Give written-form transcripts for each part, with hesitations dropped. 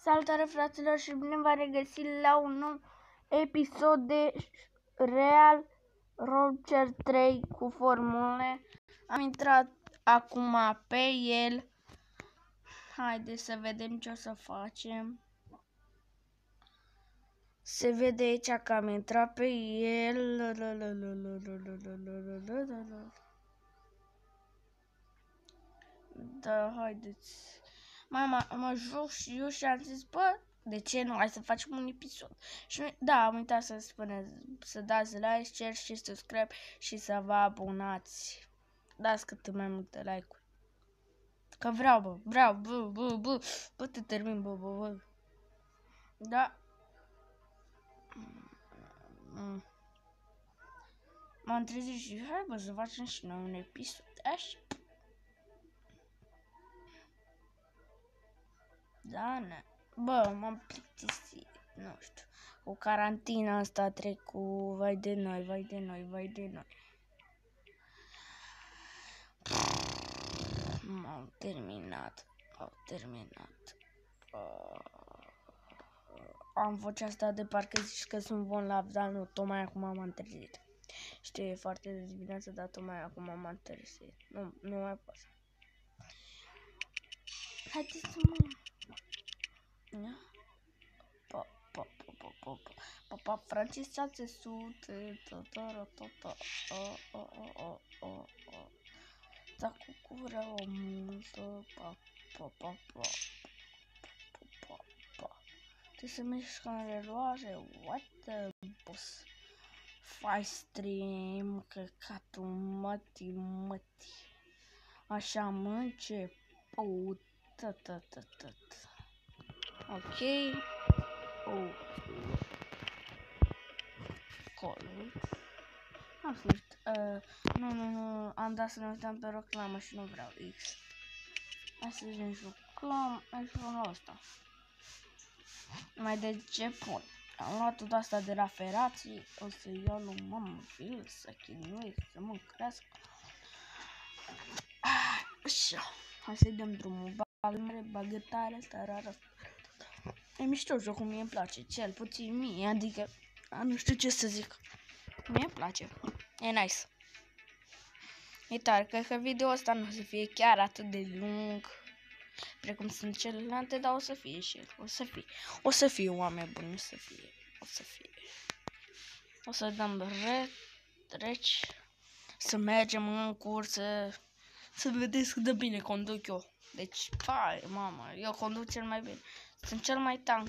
Salutare fraților și bine v-am regăsit la un nou episod de Real Roger 3 cu formule. Am intrat acum pe el. Haideți să vedem ce o să facem. Se vede aici că am intrat pe el. Da, haideți. Mă joc și eu și am zis, bă, de ce nu? Hai să facem un episod. Și da, am uitat să spuneți, să dați like, share și subscribe și să vă abonați. Dați cât mai multe like-uri. Că vreau, bă, te termin, bă. Da. M-am trezit și hai, bă, să facem și noi un episod. Așa. Da, ne. Bă, m-am plictisit, nu știu. Cu carantina asta a trecut, vai de noi. M-au terminat. Am vocea asta de parcă zici că sunt bolnav, dar nu, tocmai acum m-am trezit. Știu, e foarte de dimineață, dar tocmai acum m-am trezit. Nu mai pot. Haideți să mă... Papa Francis 600 da cu gura o multă Trebuie să mișcă în reloare. What the boss? Fai stream, căcatul mătii. Așa am început. Ok. Oh. Colul. Am fost. Nu. Am dat să ne uităm pe reclamă și nu vreau X. Hai să ne jucăm. Hai să luăm ăsta. Mai de ce pun? Am luat tot asta de la Ferații. O să iau lui mamă fil, să chinuiesc, să mă crească. Așa. Hai să-i dăm drumul. Bagătare, tarara. E mișto jocul, mie îmi place, cel puțin mie, adică nu știu ce să zic. Mie îmi place, e nice. E tare, cred că video ăsta nu o să fie chiar atât de lung precum sunt celelalte, dar o să fie și el, o să fie oameni buni, o să fie. O să dăm treci, să mergem în cursă, să vedeți cât de bine conduc eu. Deci, pai, mama, eu conduc cel mai bine. Sunt cel mai tank.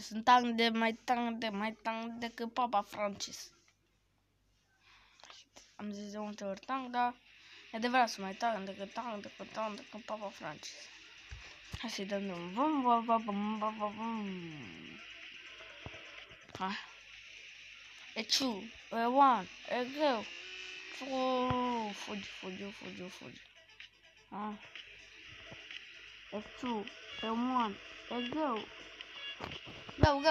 Sunt mai tank decât Papa Francis. Am zis de multe ori tank, dar e adevărat, sunt mai tank decât Papa Francis. Hai să-i dăm Hai. E 2, e 1, e go. Fugi. Ah. E 2, e 1, e go. Go.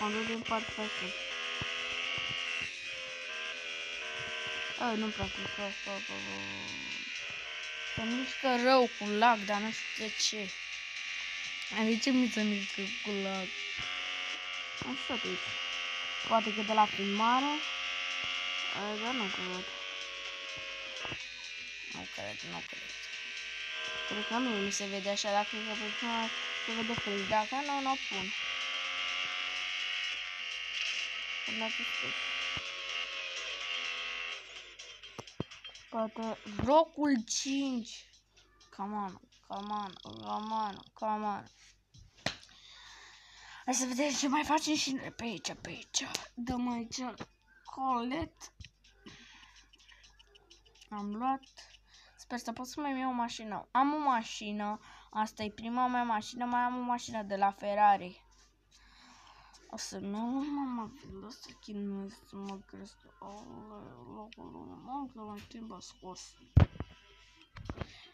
Am dus din partea asta. Nu-mi place asta. Se mișcă rău cu lag, dar nu știu de ce. De ce mi se mișcă cu lag? Am stat aici. Poate că de la filmare. Dar nu cred. Nu cred. Cred că mie mi se vede așa, dacă cred că pe prima se vede fric. Dacă nu o pun. Poate locul 5. Come on. Hai să vedem ce mai facem și noi pe aici. Dăm aici colet. Am luat. Sper să pot să mai iau o mașină. Am o mașină. Asta e prima mea mașină. Mai am o mașină de la Ferrari. O să-mi iau mama o să chinuiesc să mă cresc. Locul lui mamă, că mai timp a scos.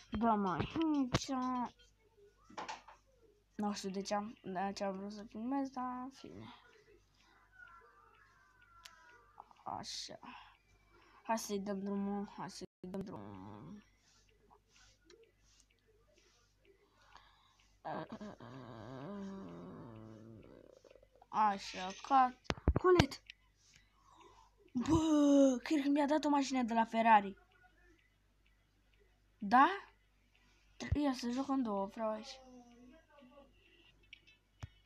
Da, mai aici. Nu știu de ce am vrut să filmez, dar în fine. Așa. Hai să-i dăm drumul. Așa, Colet. Bă, cred că mi-a dat o mașină de la Ferrari. Da? Ia să joc în două, vreau aici.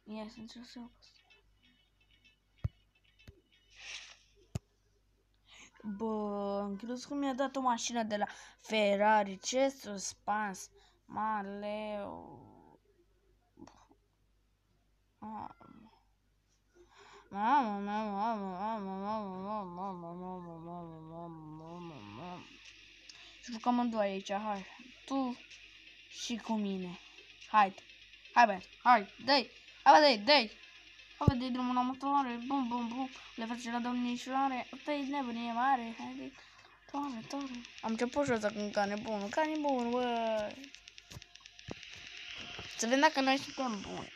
Ia să încerc să joc. Bă, am crezut că mi-a dat o mașină de la Ferrari. Ce suspans. Maleu. Jucăm în doi aici, hai. Tu și cu mine. Hai, bă, hai, dă-i. Hai, bă, dă-i. Hai, bă, dă-i drumul la motoare. Bum, bum, bum. Le face la domnișoare. Păi, nebunie mare. Hai, toare. Am început și ăsta cu cane bunul, bă. Să vedem dacă noi suntem buni.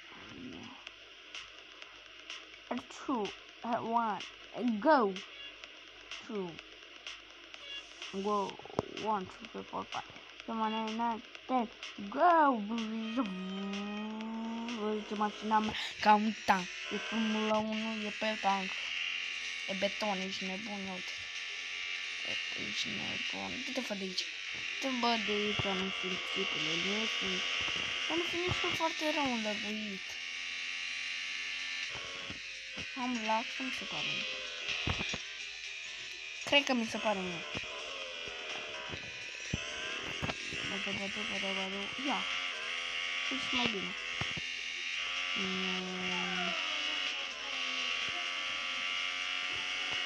2, 1, go! 2, go! 1, 2, 3, 4, 5, 7, 8, 9, 10, go! Uite mașina mea ca un tank. E Formula 1, e pe tank. E beton, ești nebun, uite. Ești nebun. Du-te fă de aici. Te bă de aici, nu sunt țipele, nu sunt. Dar nu sunt nici foarte rău înlăbuit. Am lag, nu se pare mie. Cred că mi se pare mie. Ia. Ce mai bine.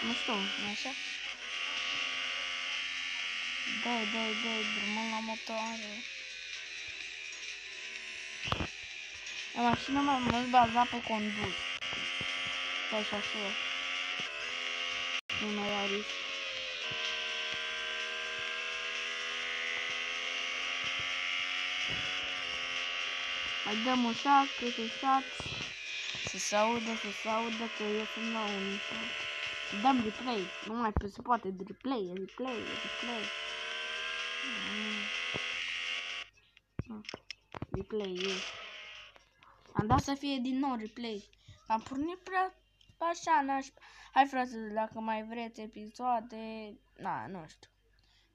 Nu știu, nu așa? Dă-i, drumul la motoare. Mașina mea mă baza pe condus. Stai și așa. Nu mai are risc. Mai dăm așa, că se audă că e sunt la unul. Dăm replay, nu mai se poate de replay. Replay, am dat să fie din nou replay. Am pornit prea așa, nașpa. Hai frate, dacă mai vreți episoade, nu știu.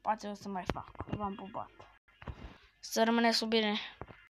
Poate o să mai fac. V-am pupat. Să rămâneți bine.